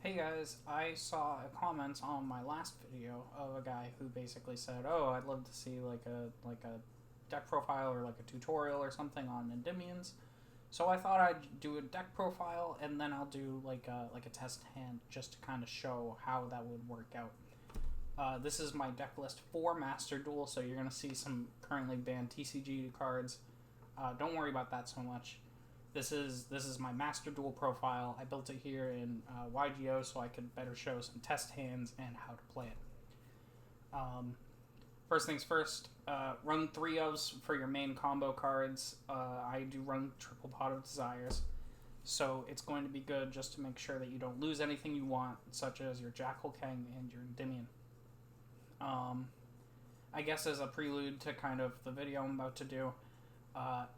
Hey guys, I saw a comment on my last video of a guy who basically said, "Oh, I'd love to see like a deck profile or like a tutorial or something on Endymions." So I thought I'd do a deck profile and then I'll do like a test hand just to kind of show how that would work out. This is my deck list for Master Duel, so you're gonna see some currently banned TCG cards. Don't worry about that so much. This is my Master Duel profile. I built it here in YGO so I could better show some test hands and how to play it. First things first, run 3 ofs for your main combo cards. I do run Triple Pot of Desires, so it's going to be good just to make sure that you don't lose anything you want, such as your Jackal King and your Endymion. I guess as a prelude to kind of the video I'm about to do,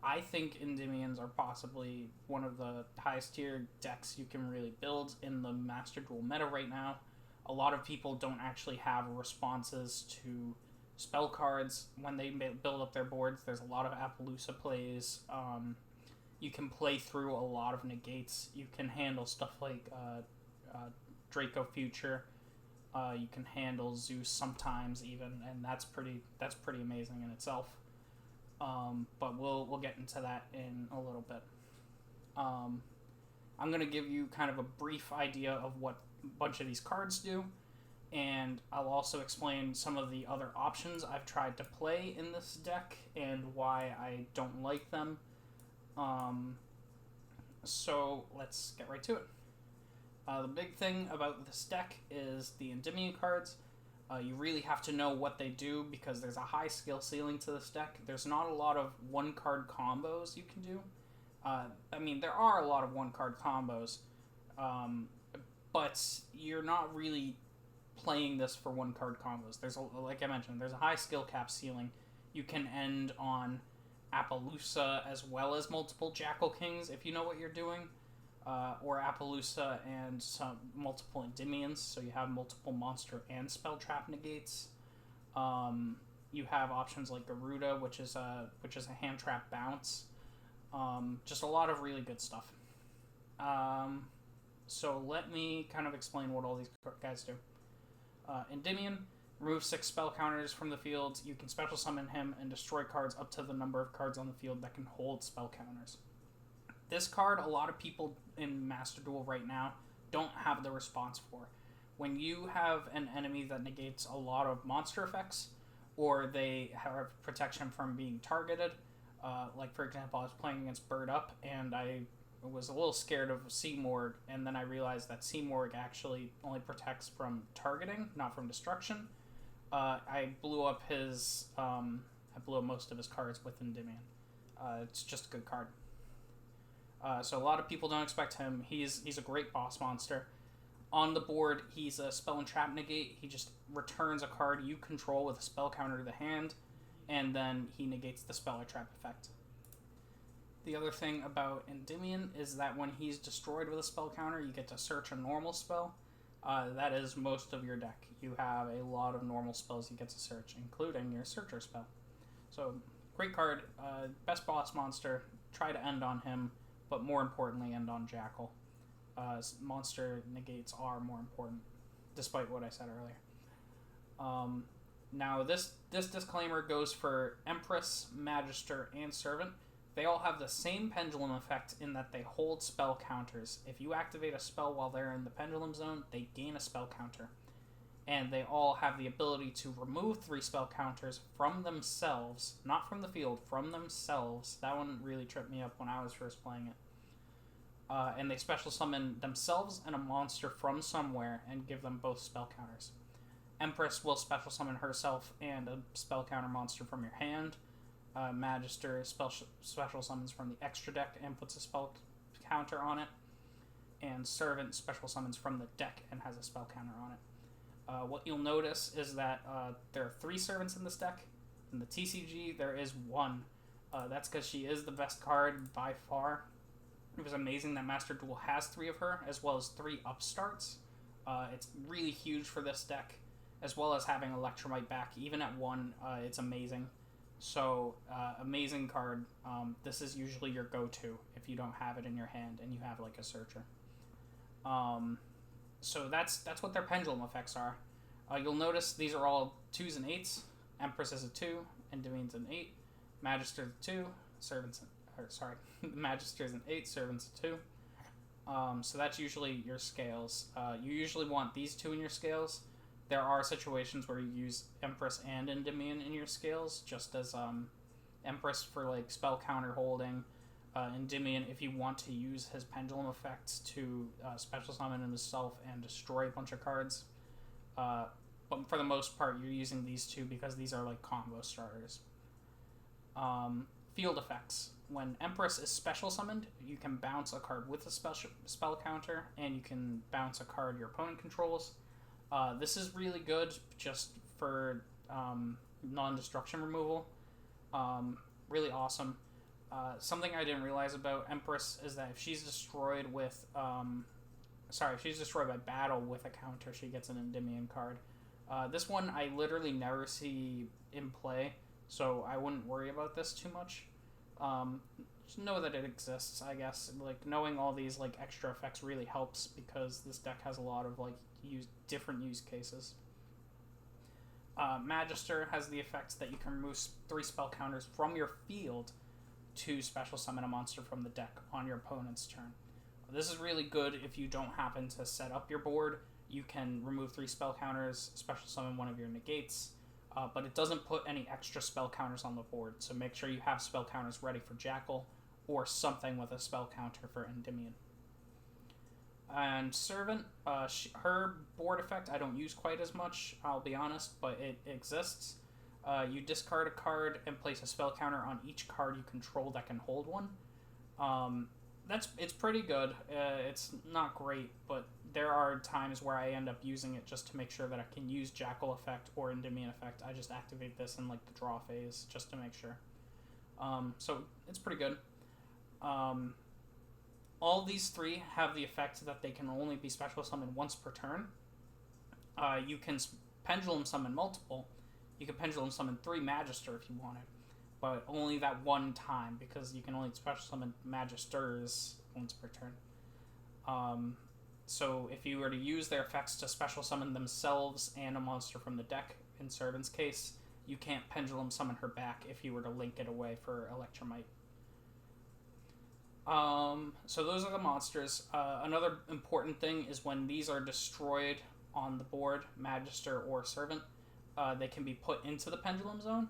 I think Endymions are possibly one of the highest tier decks you can really build in the Master Duel meta right now. A lot of people don't actually have responses to spell cards when they build up their boards. There's a lot of Appaloosa plays. You can play through a lot of negates. You can handle stuff like Draco Future. You can handle Zeus sometimes even, and that's pretty amazing in itself. But we'll get into that in a little bit. I'm going to give you kind of a brief idea of what a bunch of these cards do, and I'll also explain some of the other options I've tried to play in this deck and why I don't like them. So let's get right to it. The big thing about this deck is the Endymion cards. You really have to know what they do because there's a high skill ceiling to this deck. There's not a lot of one-card combos you can do. I mean, there are a lot of one-card combos, but you're not really playing this for one-card combos. Like I mentioned, there's a high skill cap ceiling. You can end on Appaloosa as well as multiple Jackal Kings if you know what you're doing. Or Appaloosa and some multiple Endymions, so you have multiple monster and spell trap negates. You have options like Garuda, which is a hand trap bounce. Just a lot of really good stuff. So let me kind of explain what all these guys do. Endymion, remove 6 spell counters from the field. You can special summon him and destroy cards up to the number of cards on the field that can hold spell counters. This card, a lot of people in Master Duel right now don't have the response for. When you have an enemy that negates a lot of monster effects, or they have protection from being targeted, like for example, I was playing against Bird Up, and I was a little scared of Seamorg, and then I realized that Seamorg actually only protects from targeting, not from destruction. I blew up most of his cards with Endymion. It's just a good card. So a lot of people don't expect him. He's a great boss monster. On the board, he's a spell and trap negate. He just returns a card you control with a spell counter to the hand, and then he negates the spell or trap effect. The other thing about Endymion is that when he's destroyed with a spell counter, you get to search a normal spell. That is most of your deck. You have a lot of normal spells you get to search, including your searcher spell. So, great card. Best boss monster. Try to end on him, but more importantly, end on Jackal. Monster negates are more important, despite what I said earlier. Now, this disclaimer goes for Empress, Magister, and Servant. They all have the same Pendulum effect in that they hold spell counters. If you activate a spell while they're in the Pendulum zone, they gain a spell counter. And they all have the ability to remove 3 spell counters from themselves, not from the field, from themselves. That one really tripped me up when I was first playing it. And they special summon themselves and a monster from somewhere and give them both spell counters. Empress will special summon herself and a spell counter monster from your hand. Magister special summons from the extra deck and puts a spell counter on it. And Servant special summons from the deck and has a spell counter on it. What you'll notice is that there are 3 Servants in this deck. In the TCG, there is 1. That's because she is the best card by far. It was amazing that Master Duel has 3 of her, as well as 3 upstarts. It's really huge for this deck, as well as having Electromite back. Even at 1, it's amazing. So, amazing card. This is usually your go-to if you don't have it in your hand and you have like a searcher. So that's what their pendulum effects are. You'll notice these are all 2s and 8s. Empress is a 2, Endymion's an 8, Magister's a 2, Servant's Magister's an 8, Servant's a 2. So that's usually your scales. You usually want these 2 in your scales. There are situations where you use Empress and Endymion in your scales, just as Empress for like spell counter holding. Endymion, if you want to use his pendulum effects to special summon himself and destroy a bunch of cards. But for the most part, you're using these 2 because these are like combo starters. Field effects. When Empress is special summoned, you can bounce a card with a spell counter, and you can bounce a card your opponent controls. This is really good just for non-destruction removal. Really awesome. Something I didn't realize about Empress is that if she's destroyed with... if she's destroyed by battle with a counter, she gets an Endymion card. This one I literally never see in play, so I wouldn't worry about this too much. Just know that it exists, I guess. Like, knowing all these like extra effects really helps because this deck has a lot of like different use cases. Magister has the effect that you can remove 3 spell counters from your field to special summon a monster from the deck on your opponent's turn. This is really good if you don't happen to set up your board. You can remove 3 spell counters, special summon one of your negates, but it doesn't put any extra spell counters on the board, so make sure you have spell counters ready for Jackal, or something with a spell counter for Endymion. And Servant, her board effect I don't use quite as much, I'll be honest, but it exists. You discard a card and place a spell counter on each card you control that can hold one. It's pretty good. It's not great, but there are times where I end up using it just to make sure that I can use Jackal effect or Endymion effect. I just activate this in like the draw phase just to make sure. So it's pretty good. All these 3 have the effect that they can only be special summoned once per turn. You can pendulum summon multiple. You can pendulum summon 3 Magister if you wanted, but only that one time because you can only special summon Magisters once per turn. So if you were to use their effects to special summon themselves and a monster from the deck, in Servant's case, you can't pendulum summon her back if you were to link it away for Electromite. So those are the monsters. Another important thing is when these are destroyed on the board, Magister or Servant, they can be put into the Pendulum Zone.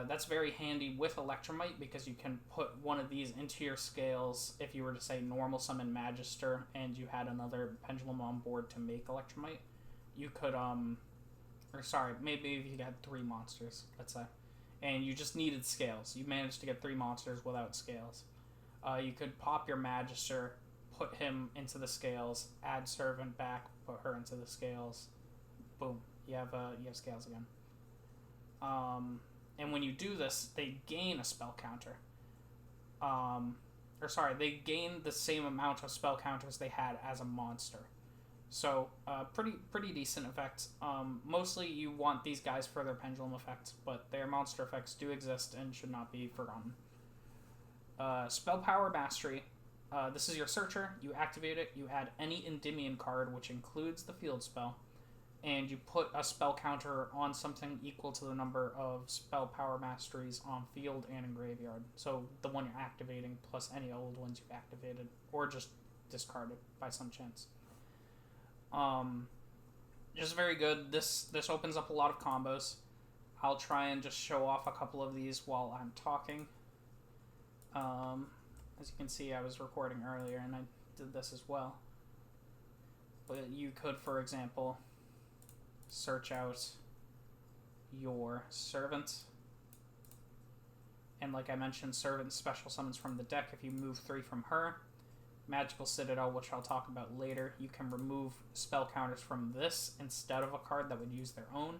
That's very handy with Electromite because you can put one of these into your scales if you were to say normal summon Magister and you had another Pendulum on board to make Electromite. You could, maybe if you had 3 monsters, let's say, and you just needed scales. You managed to get 3 monsters without scales. You could pop your Magister, put him into the scales, add Servant back, put her into the scales. Boom. You have scales again. And when you do this, they gain a spell counter. They gain the same amount of spell counters they had as a monster. So, pretty decent effects. Mostly you want these guys for their pendulum effects, but their monster effects do exist and should not be forgotten. Spell Power Mastery. This is your searcher. You activate it. You add any Endymion card, which includes the field spell, and you put a spell counter on something equal to the number of Spell Power Masteries on field and in graveyard. So the one you're activating plus any old ones you've activated, or just discarded by some chance. Just very good. This opens up a lot of combos. I'll try and just show off a couple of these while I'm talking. As you can see, I was recording earlier and I did this as well. But you could, for example, search out your Servant. And like I mentioned, Servant special summons from the deck. If you move 3 from her, Magical Citadel, which I'll talk about later, you can remove spell counters from this instead of a card that would use their own.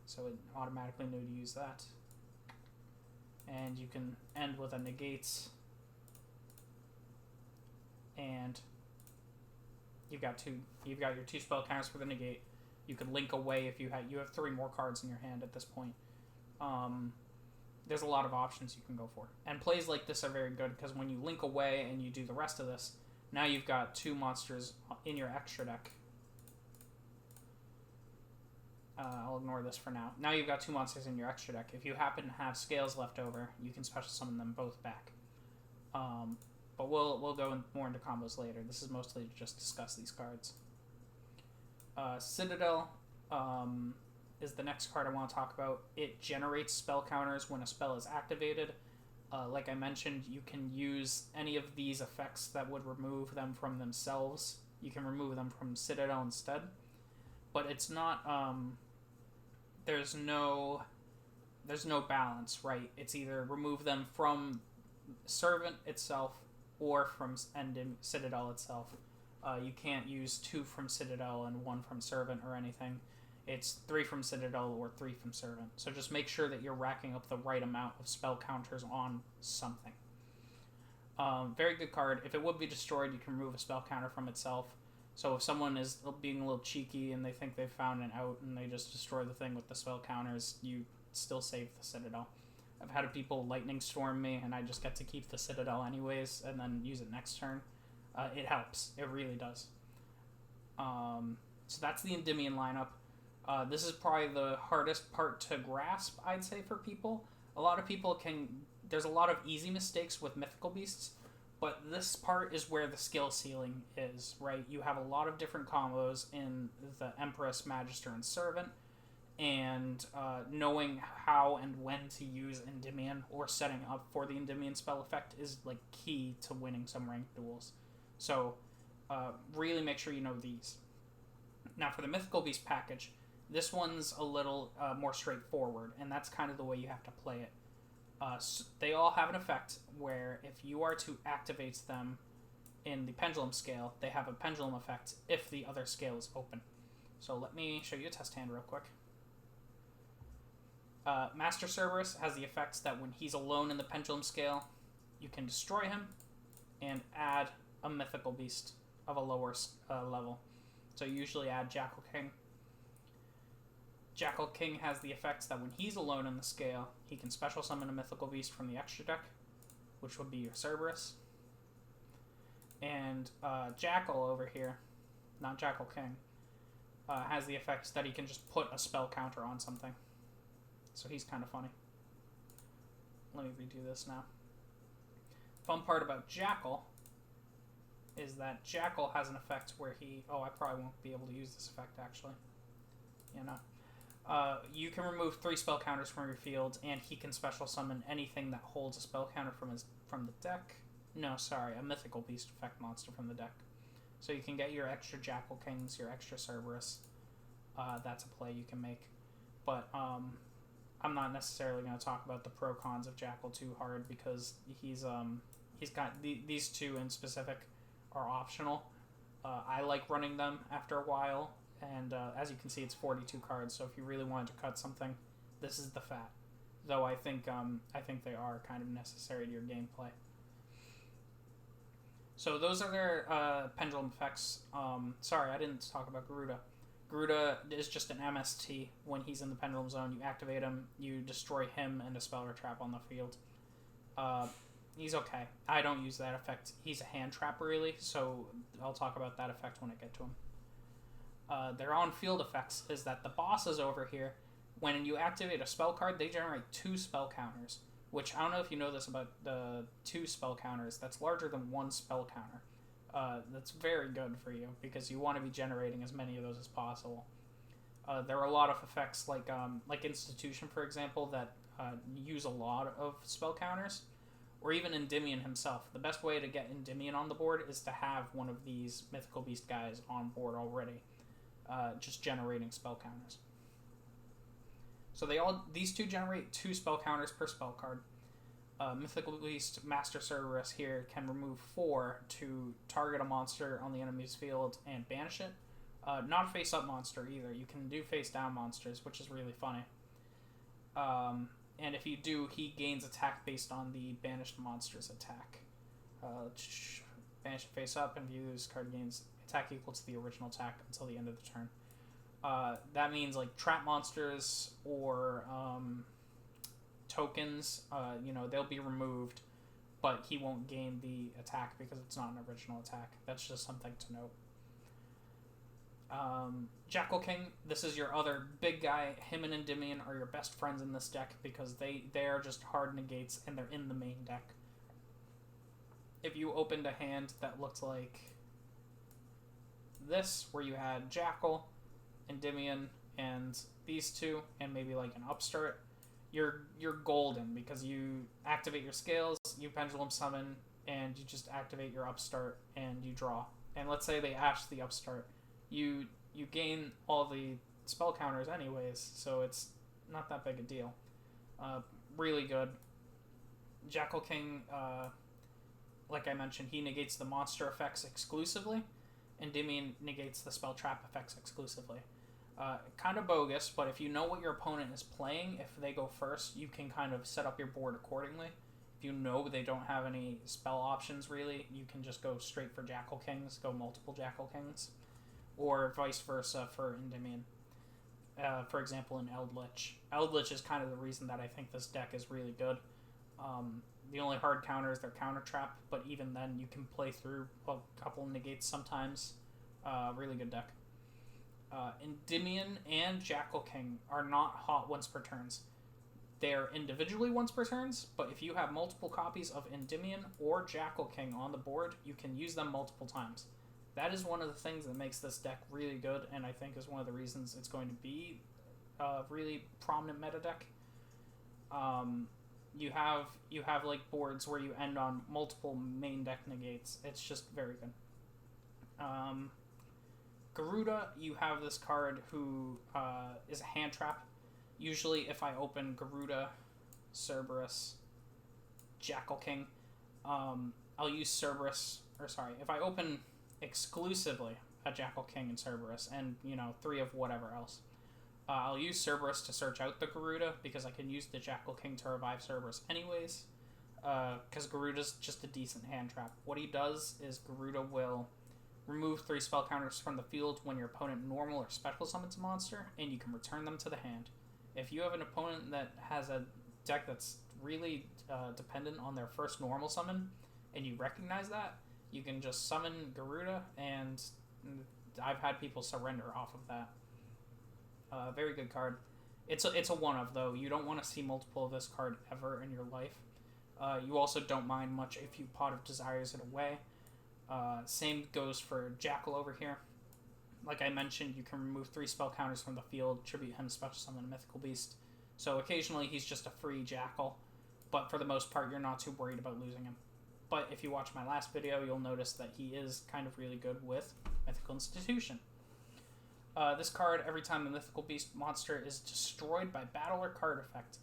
So it automatically knew to use that. And you can end with a negates. And you've got your 2 spell counters for the negate. You could link away if you have 3 more cards in your hand at this point. There's a lot of options you can go for. And plays like this are very good because when you link away and you do the rest of this, Now you've got 2 monsters in your extra deck. I'll ignore this for now. Now you've got 2 monsters in your extra deck. If you happen to have scales left over, you can special summon them both back. But we'll go more into combos later. This is mostly to just discuss these cards. Citadel is the next card I want to talk about. It generates spell counters when a spell is activated. Like I mentioned, you can use any of these effects that would remove them from themselves. You can remove them from Citadel instead. But it's not... there's no balance, right? It's either remove them from Servant itself or from Citadel itself. You can't use 2 from Citadel and 1 from Servant or anything. It's 3 from Citadel or 3 from Servant. So just make sure that you're racking up the right amount of spell counters on something. Very good card. If it would be destroyed, you can remove a spell counter from itself. So if someone is being a little cheeky and they think they've found an out and they just destroy the thing with the spell counters, you still save the Citadel. I've had people lightning storm me and I just get to keep the Citadel anyways and then use it next turn. It helps. It really does. So that's the Endymion lineup. This is probably the hardest part to grasp, I'd say, for people. A lot of people there's a lot of easy mistakes with Mythical Beasts, but this part is where the skill ceiling is, right? You have a lot of different combos in the Empress, Magister, and Servant, and knowing how and when to use Endymion or setting up for the Endymion spell effect is like key to winning some ranked duels. So really make sure you know these. Now for the Mythical Beast package, this one's a little more straightforward, and that's kind of the way you have to play it. So they all have an effect where if you are to activate them in the Pendulum scale, they have a Pendulum effect if the other scale is open. So let me show you a test hand real quick. Master Cerberus has the effects that when he's alone in the Pendulum scale, you can destroy him and add a Mythical Beast of a lower level. So you usually add Jackal King. Jackal King has the effects that when he's alone in the scale, he can special summon a Mythical Beast from the extra deck, which would be your Cerberus. And Jackal over here, not Jackal King, has the effects that he can just put a spell counter on something. So he's kind of funny. Let me redo this now. Fun part about Jackal is that Jackal has an effect where he... Oh, I probably won't be able to use this effect, actually. Yeah, no. You can remove 3 spell counters from your field, and he can special summon anything that holds a spell counter from the deck. No, sorry, a Mythical Beast effect monster from the deck. So you can get your extra Jackal Kings, your extra Cerberus. That's a play you can make. But I'm not necessarily going to talk about the pro cons of Jackal too hard because he's got these 2 in specific are optional. I like running them after a while. And as you can see, it's 42 cards. So if you really wanted to cut something, this is the fat. Though I think they are kind of necessary to your gameplay. So those are their Pendulum effects. Sorry, I didn't talk about Garuda. Garuda is just an MST. When he's in the Pendulum zone, you activate him, you destroy him and a spell or trap on the field. He's okay. I don't use that effect. He's a hand trap, really, so I'll talk about that effect when I get to him. Their on-field effects is that the bosses over here, when you activate a spell card, they generate 2 spell counters, which I don't know if you know this about the 2 spell counters. That's larger than 1 spell counter. That's very good for you because you want to be generating as many of those as possible. There are a lot of effects like Institution, for example, that use a lot of spell counters, or even Endymion himself. The best way to get Endymion on the board is to have one of these Mythical Beast guys on board already. Just generating spell counters. So these 2 generate 2 spell counters per spell card. Mythical Beast Master Cerberus here can remove 4 to target a monster on the enemy's field and banish it. Not a face-up monster either. You can do face-down monsters, which is really funny. And if you do, he gains attack based on the banished monster's attack. Banish it face-up and view this card gains attack equal to the original attack until the end of the turn. That means like trap monsters or tokens, they'll be removed, but he won't gain the attack because it's not an original attack. That's just something to note. Jackal King, this is your other big guy. Him and Endymion are your best friends in this deck because they are just hard negates and they're in the main deck. If you opened a hand that looked like this, where you had Jackal, Endymion, and these two, and maybe like an upstart, you're golden because you activate your scales, you pendulum summon, and you just activate your upstart and you draw. And let's say they ash the upstart, you gain all the spell counters anyways, so it's not that big a deal. Really good. Jackal King, like I mentioned, he negates the monster effects exclusively. Endymion negates the spell trap effects exclusively. Kind of bogus, but if you know what your opponent is playing, if they go first, you can kind of set up your board accordingly. If you know they don't have any spell options really, you can just go straight for Jackal Kings, go multiple Jackal Kings, or vice versa for Endymion. For example, in Eldritch. Eldritch is kind of the reason that I think this deck is really good. The only hard counter is their counter trap, but even then you can play through a couple negates sometimes. Really good deck. Endymion and Jackal King are not hot once per turns. They're individually once per turns, but if you have multiple copies of Endymion or Jackal King on the board, you can use them multiple times. That is one of the things that makes this deck really good, and I think is one of the reasons it's going to be a really prominent meta deck. You have like boards where you end on multiple main deck negates. It's just very good. Garuda, you have this card who is a hand trap. Usually if I open Garuda, Cerberus, Jackal King, I'll use Cerberus, if I open exclusively a Jackal King and Cerberus and, 3 of whatever else, I'll use Cerberus to search out the Garuda because I can use the Jackal King to revive Cerberus anyways, because Garuda's just a decent hand trap. What he does is Garuda will remove 3 spell counters from the field when your opponent normal or special summons a monster, and you can return them to the hand. If you have an opponent that has a deck that's really dependent on their first normal summon, and you recognize that, you can just summon Garuda, and I've had people surrender off of that. Very good card. It's a one-of, though. You don't want to see multiple of this card ever in your life. You also don't mind much if you Pot of Desires it away. Same goes for Jackal over here. Like I mentioned, you can remove 3 spell counters from the field, tribute him, special summon a mythical beast. So occasionally he's just a free Jackal, but for the most part you're not too worried about losing him. But if you watch my last video, you'll notice that he is kind of really good with Mythical Institution. This card, every time the mythical beast monster is destroyed by battle or card effect,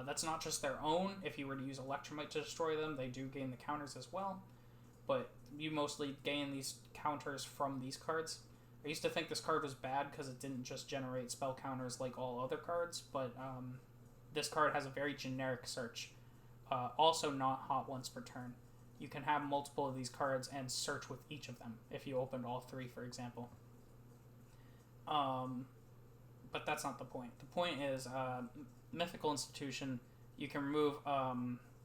that's not just their own. If you were to use Electromite to destroy them, they do gain the counters as well. But you mostly gain these counters from these cards. I used to think this card was bad because it didn't just generate spell counters like all other cards, but this card has a very generic search. Also not hot once per turn. You can have multiple of these cards and search with each of them if you opened all 3, for example. But that's not the point. The point is, Mythical Institution, you can remove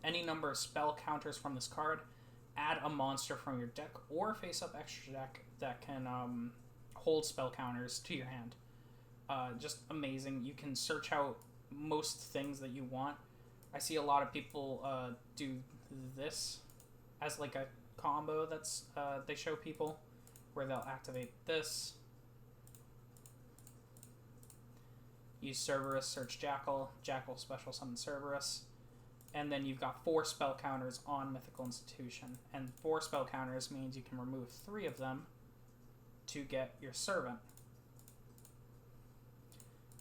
any number of spell counters from this card, add a monster from your deck, or face-up extra deck that can hold spell counters to your hand. Just amazing. You can search out most things that you want. I see a lot of people do this as like a combo that's they show people, where they'll activate this, use Cerberus, search Jackal, Jackal special summon Cerberus, and then you've got 4 spell counters on Mythical Institution. And 4 spell counters means you can remove 3 of them to get your Servant.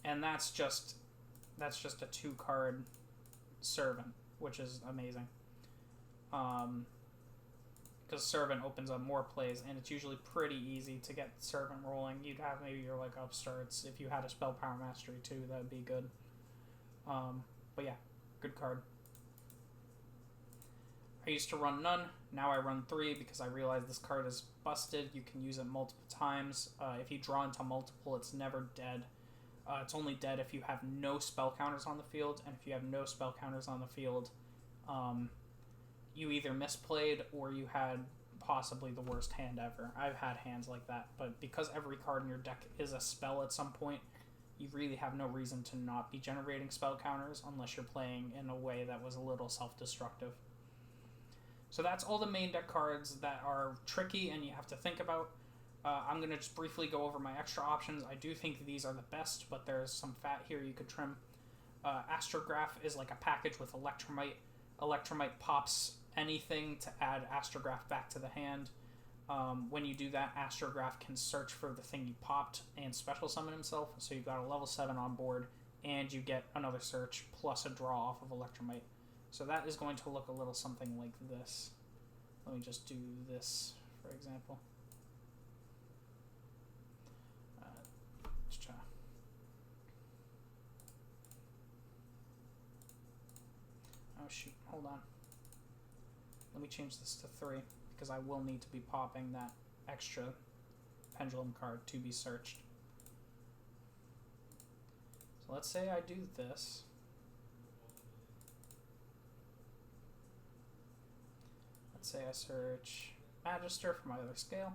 And that's just a 2-card Servant, which is amazing. Because Servant opens up more plays, and it's usually pretty easy to get Servant rolling. You'd have maybe your like upstarts. If you had a Spell Power Mastery too, that would be good. But yeah, good card. I used to run none, now I run 3 because I realized this card is busted. You can use it multiple times. If you draw into multiple, it's never dead. It's only dead if you have no spell counters on the field, and if you have no spell counters on the field, you either misplayed or you had possibly the worst hand ever. I've had hands like that, but because every card in your deck is a spell at some point, you really have no reason to not be generating spell counters unless you're playing in a way that was a little self-destructive. So that's all the main deck cards that are tricky and you have to think about. I'm going to just briefly go over my extra options. I do think these are the best, but there's some fat here you could trim. Astrograph is like a package with Electromite. Electromite pops anything to add Astrograph back to the hand. When you do that, Astrograph can search for the thing you popped and special summon himself. So you've got a level 7 on board, and you get another search plus a draw off of Electromite. So that is going to look a little something like this. Let me just do this, for example. Let's try. Oh shoot, hold on. Let me change this to 3, because I will need to be popping that extra Pendulum card to be searched. So let's say I do this. Let's say I search Magister for my other scale.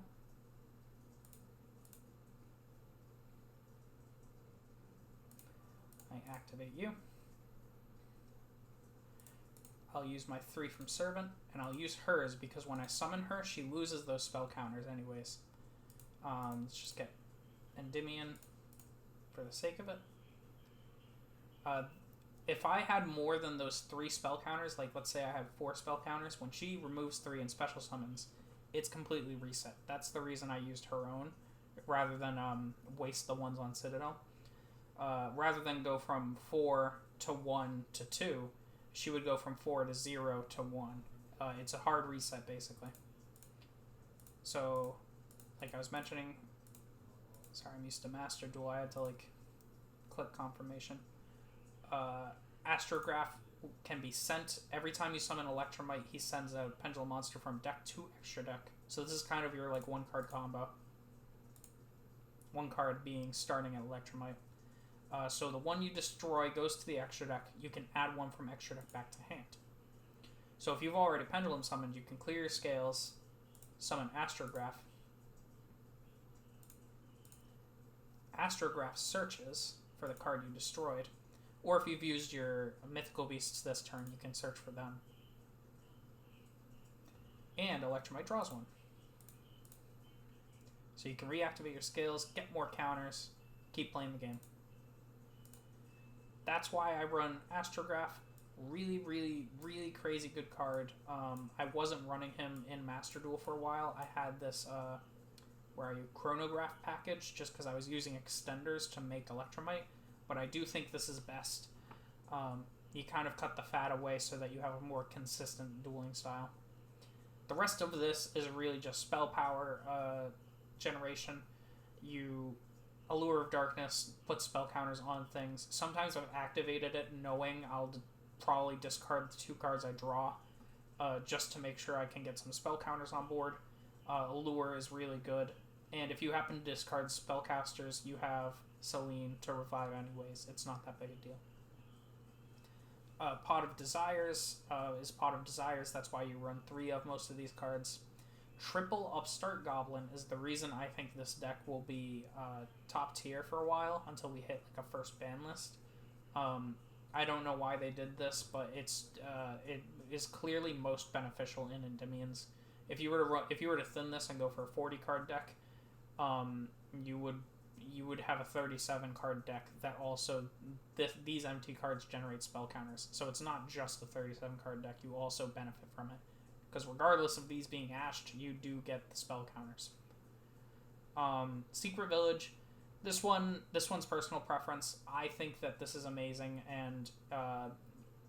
I activate you. I'll use my 3 from Servant, and I'll use hers because when I summon her, she loses those spell counters anyways. Let's just get Endymion for the sake of it. If I had more than those 3 spell counters, like let's say I had 4 spell counters, when she removes 3 and special summons, it's completely reset. That's the reason I used her own, rather than waste the ones on Citadel. Rather than go from 4 to 1 to 2, she would go from 4 to 0 to 1. It's a hard reset, basically. So, like I was mentioning, sorry, I'm used to Master Duel. I had to, click confirmation. Astrograph can be sent. Every time you summon Electromite, he sends a Pendulum monster from deck to extra deck. So this is kind of your, 1-card combo. 1 card being starting at Electromite. So the one you destroy goes to the extra deck. You can add 1 from extra deck back to hand. So if you've already Pendulum summoned, you can clear your scales, summon Astrograph. Astrograph searches for the card you destroyed. Or if you've used your Mythical Beasts this turn, you can search for them. And Electromite draws 1. So you can reactivate your scales, get more counters, keep playing the game. That's why I run Astrograph. Really, really, really crazy good card. I wasn't running him in Master Duel for a while. I had this, Chronograph package, just because I was using extenders to make Electromite. But I do think this is best. You kind of cut the fat away so that you have a more consistent dueling style. The rest of this is really just spell power generation. You Allure of Darkness, put spell counters on things. Sometimes I've activated it knowing I'll probably discard the 2 cards I draw just to make sure I can get some spell counters on board. Allure is really good. And if you happen to discard spellcasters, you have Selene to revive anyways. It's not that big a deal. Pot of Desires is Pot of Desires. That's why you run 3 of most of these cards. Triple Upstart Goblin is the reason I think this deck will be top tier for a while until we hit a first ban list. I don't know why they did this, but it is clearly most beneficial in Endymions. If you were to thin this and go for a 40 card deck, you would have a 37 card deck that also these empty cards generate spell counters. So it's not just the 37 card deck; you also benefit from it. Because regardless of these being ashed, you do get the spell counters. Secret Village, this one's personal preference. I think that this is amazing, and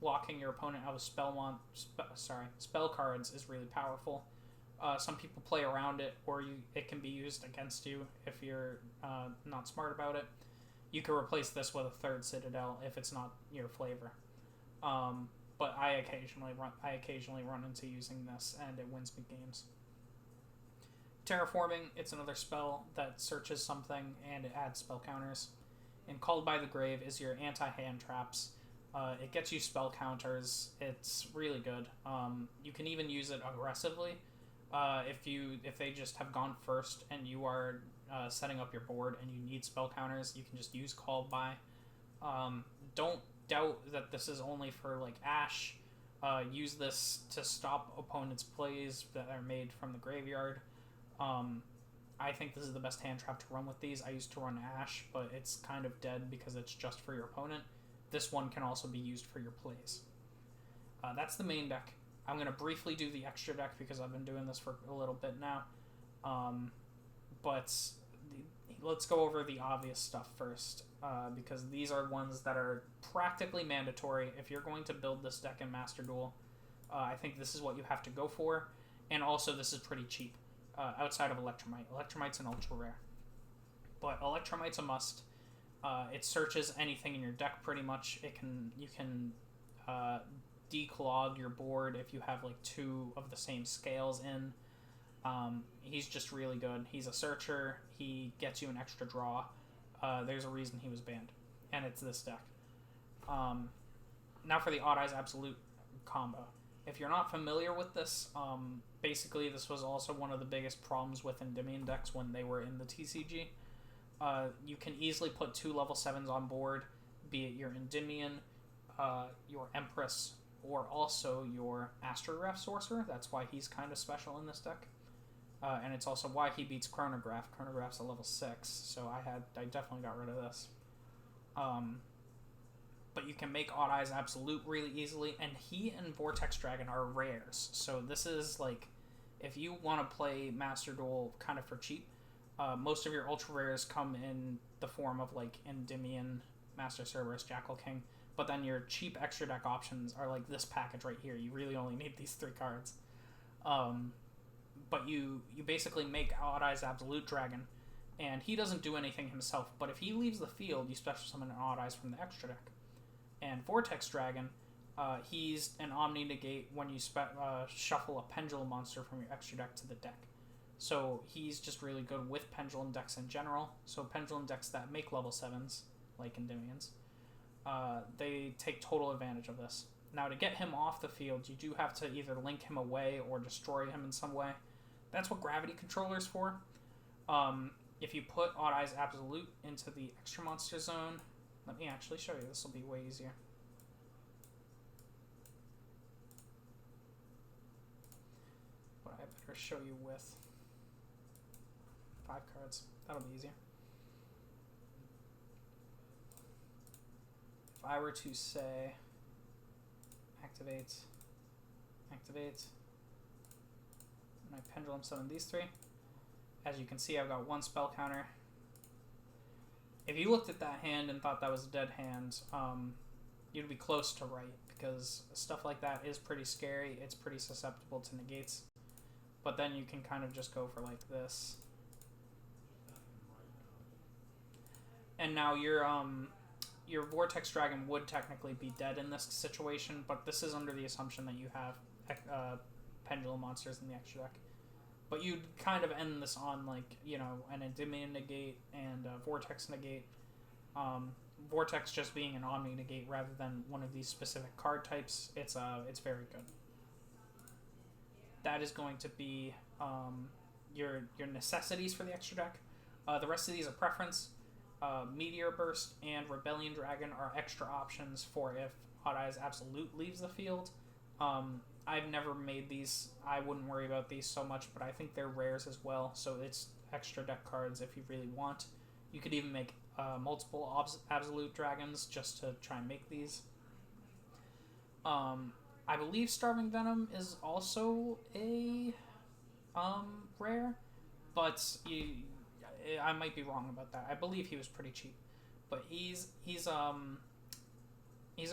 locking your opponent out of spell cards is really powerful. Some people play around it, or it can be used against you if you're not smart about it. You can replace this with a 3rd Citadel if it's not your flavor. But I occasionally run into using this, and it wins me games. Terraforming, it's another spell that searches something, and it adds spell counters. And Called by the Grave is your anti-hand traps. It gets you spell counters. It's really good. You can even use it aggressively. If they just have gone first and you are setting up your board and you need spell counters, you can just use Called By. Don't doubt that this is only for like Ash. Use this to stop opponents' plays that are made from the graveyard. I think this is the best hand trap to run with these. I used to run Ash, but it's kind of dead because it's just for your opponent. This one can also be used for your plays. That's the main deck. I'm going to briefly do the extra deck because I've been doing this for a little bit now. But let's go over the obvious stuff first, because these are ones that are practically mandatory. If you're going to build this deck in Master Duel, I think this is what you have to go for. And also, this is pretty cheap, outside of Electromite. Electromite's an ultra rare. But Electromite's a must. It searches anything in your deck pretty much. You can declog your board if you have like 2 of the same scales in. He's just really good. He's a searcher. He gets you an extra draw. There's a reason he was banned, and it's this deck. Now for the Odd Eyes Absolute combo. If you're not familiar with this, basically this was also one of the biggest problems with Endymion decks when they were in the TCG. You can easily put 2 level 7s on board, be it your Endymion, your Empress, or also your Astrograph Sorcerer. That's why he's kind of special in this deck. And it's also why he beats Chronograph. Chronograph's a level 6, so I definitely got rid of this. But you can make Odd Eyes Absolute really easily, and he and Vortex Dragon are rares. So this is like, if you want to play Master Duel kind of for cheap, most of your ultra rares come in the form of like Endymion, Master Cerberus, Jackal King, but then your cheap extra deck options are like this package right here. You really only need these 3 cards. But you basically make Odd Eyes Absolute Dragon, and he doesn't do anything himself, but if he leaves the field, you special summon an Odd Eyes from the extra deck. And Vortex Dragon, he's an Omni Negate when you shuffle a Pendulum monster from your extra deck to the deck. So he's just really good with Pendulum decks in general. So Pendulum decks that make level 7s, like Endymion's, they take total advantage of this. Now to get him off the field, you do have to either link him away or destroy him in some way. That's what Gravity Controller's for. If you put Odd Eyes Absolute into the extra monster zone, let me actually show you. This will be way easier. But I better show you with 5 cards. That'll be easier. If I were to say activate, and I Pendulum summon these 3, as you can see, I've got 1 spell counter. If you looked at that hand and thought that was a dead hand, you'd be close to right, because stuff like that is pretty scary. It's pretty susceptible to negates. But then you can kind of just go for like this. And now your Vortex Dragon would technically be dead in this situation, but this is under the assumption that you have Pendulum monsters in the extra deck. But you'd kind of end this on, like, you know, an Endymion negate and a Vortex negate. Vortex just being an Omni negate rather than one of these specific card types. It's very good. That is going to be your necessities for the extra deck. The rest of these are preference. Meteor Burst and Rebellion Dragon are extra options for if Odd Eyes Absolute leaves the field. I've never made these. I wouldn't worry about these so much, but I think they're rares as well, so it's extra deck cards if you really want. You could even make multiple Absolute Dragons just to try and make these. I believe Starving Venom is also a rare, but I might be wrong about that. I believe he was pretty cheap, but he's a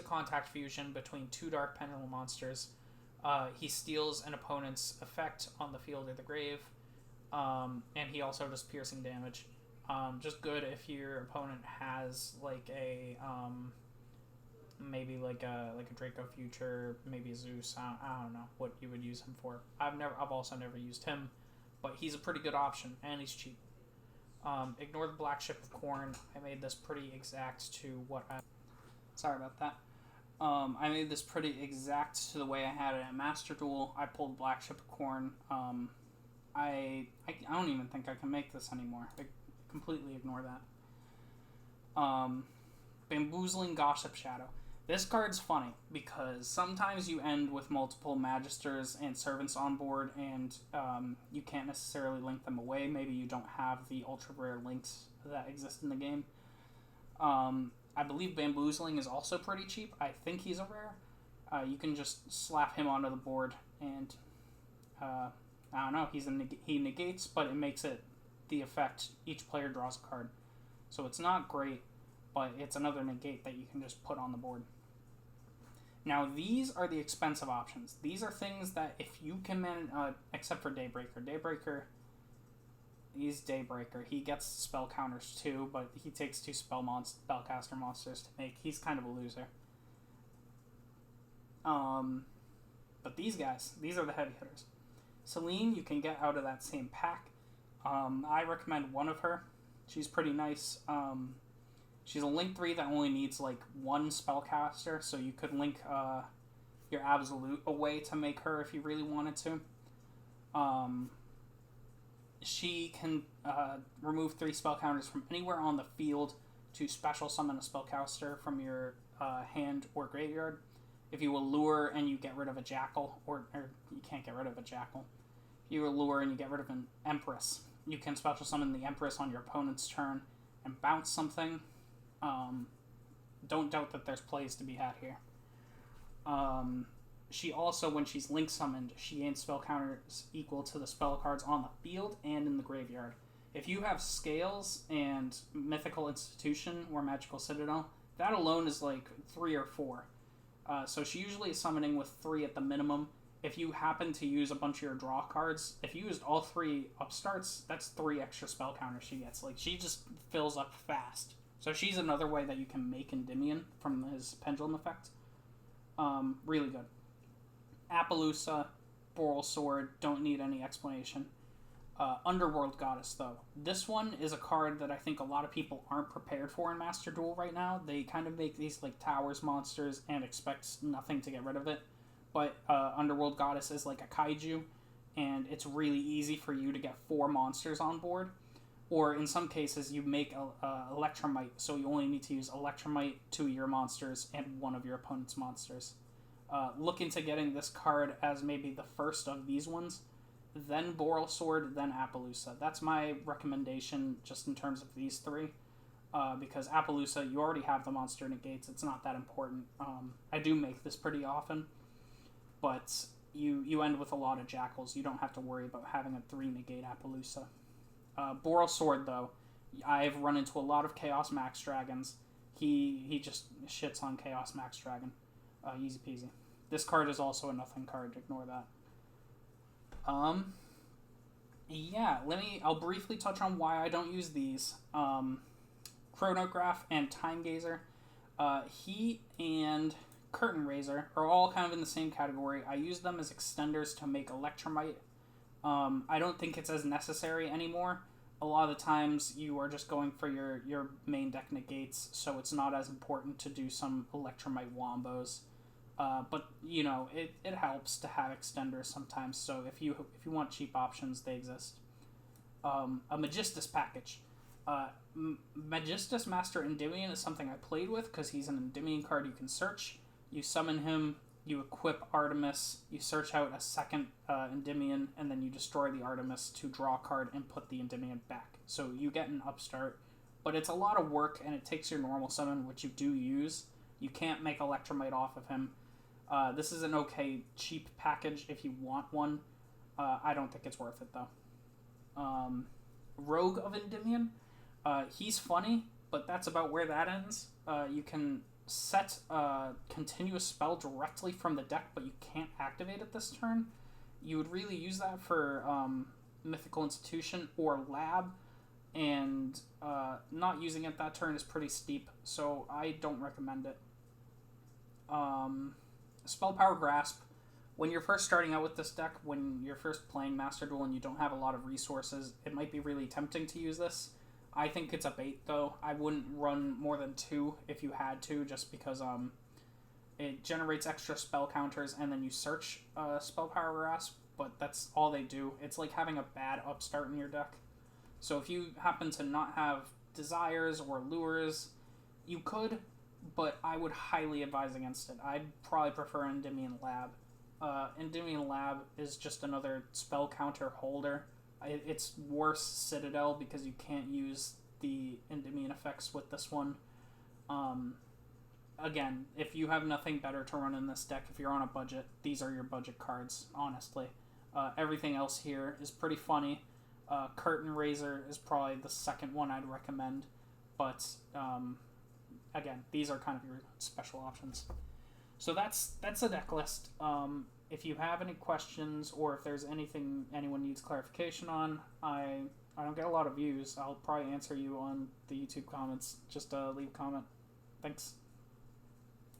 contact fusion between 2 Dark Pendulum monsters. He steals an opponent's effect on the field or the grave, and he also does piercing damage. Just good if your opponent has like a maybe like a Draco Future, maybe a Zeus. I don't know what you would use him for. I've also never used him, but he's a pretty good option and he's cheap. Ignore the Black Ship of Corn. I made this pretty exact to what I... Sorry about that. I made this pretty exact to the way I had it at Master Duel. I pulled Black Ship of Corn. I don't even think I can make this anymore. I completely ignore that. Bamboozling Gossip Shadow. This card's funny because sometimes you end with multiple Magisters and Servants on board, and you can't necessarily link them away. Maybe you don't have the ultra rare links that exist in the game. I believe Bamboozling is also pretty cheap. I think he's a rare. You can just slap him onto the board, and I don't know. He negates, but it makes it the effect each player draws a card. So it's not great, but it's another negate that you can just put on the board. Now, these are the expensive options. These are things that if you can manage, except for Daybreaker. He's Daybreaker. He gets spell counters too, but he takes 2 spellcaster monsters to make. He's kind of a loser. But these guys, these are the heavy hitters. Celine, you can get out of that same pack. I recommend one of her. She's pretty nice. She's a link 3 that only needs like 1 spellcaster, so you could link your Absolute away to make her if you really wanted to. She can remove 3 spell counters from anywhere on the field to special summon a spellcaster from your hand or graveyard. If you allure and you get rid of a Jackal, or you can't get rid of a Jackal, you allure and you get rid of an Empress, you can special summon the Empress on your opponent's turn and bounce something. Don't doubt that there's plays to be had here. She also, when she's link summoned, she gains spell counters equal to the spell cards on the field and in the graveyard. If you have Scales and Mythical Institution or Magical Citadel, that alone is like 3 or 4. So she usually is summoning with 3 at the minimum. If you happen to use a bunch of your draw cards, if you used all 3 upstarts, that's 3 extra spell counters she gets. Like, she just fills up fast. So she's another way that you can make Endymion from his Pendulum effect. Really good. Appaloosa, Boral Sword, don't need any explanation. Underworld Goddess, though. This one is a card that I think a lot of people aren't prepared for in Master Duel right now. They kind of make these like Towers monsters and expect nothing to get rid of it. But Underworld Goddess is like a kaiju, and it's really easy for you to get 4 monsters on board. Or in some cases, you make Electromite, so you only need to use Electromite, 2 of your monsters, and 1 of your opponent's monsters. Look into getting this card as maybe the first of these ones, then Boral Sword, then Appaloosa. That's my recommendation just in terms of these 3. Because Appaloosa, you already have the monster negates. It's not that important. I do make this pretty often, but you end with a lot of Jackals. You don't have to worry about having a 3 negate Appaloosa. Boral Sword, though, I've run into a lot of Chaos Max Dragons. He just shits on Chaos Max Dragon. Easy peasy. This card is also a nothing card. Ignore that. Yeah, I'll briefly touch on why I don't use these. Chronograph and Time Gazer. He and Curtain Raiser are all kind of in the same category. I use them as extenders to make Electromite. I don't think it's as necessary anymore. A lot of the times you are just going for your main deck negates, so it's not as important to do some Electromite wombos. But, you know, it helps to have extenders sometimes, so if you want cheap options, they exist. A Magistus package. Magistus Master Endymion is something I played with because he's an Endymion card you can search. You summon him, you equip Artemis, you search out a second Endymion, and then you destroy the Artemis to draw a card and put the Endymion back. So you get an upstart, but it's a lot of work, and it takes your normal summon, which you do use. You can't make Electromite off of him. This is an okay cheap package if you want one. I don't think it's worth it, though. Rogue of Endymion. He's funny, but that's about where that ends. You can set a continuous spell directly from the deck, but you can't activate it this turn. You would really use that for Mythical Institution or Lab, and not using it that turn is pretty steep, so I don't recommend it. Spell Power Grasp. When you're first starting out with this deck, when you're first playing Master Duel and you don't have a lot of resources, it might be really tempting to use this. I think it's a bait, though. I wouldn't run more than 2 if you had to, just because It generates extra spell counters, and then you search Spell Power Grasp, but that's all they do. It's like having a bad upstart in your deck. So if you happen to not have Desires or Lures, you could, but I would highly advise against it. I'd probably prefer Endymion Lab. Endymion Lab is just another spell counter holder. It's worse Citadel because you can't use the Endymion effects with this one. Again, if you have nothing better to run in this deck, if you're on a budget, these are your budget cards, honestly. Everything else here is pretty funny. Curtain Raiser is probably the second one I'd recommend, but again, these are kind of your special options. So that's the deck list. If you have any questions or if there's anything anyone needs clarification on, I don't get a lot of views. I'll probably answer you on the YouTube comments. Just leave a comment. Thanks.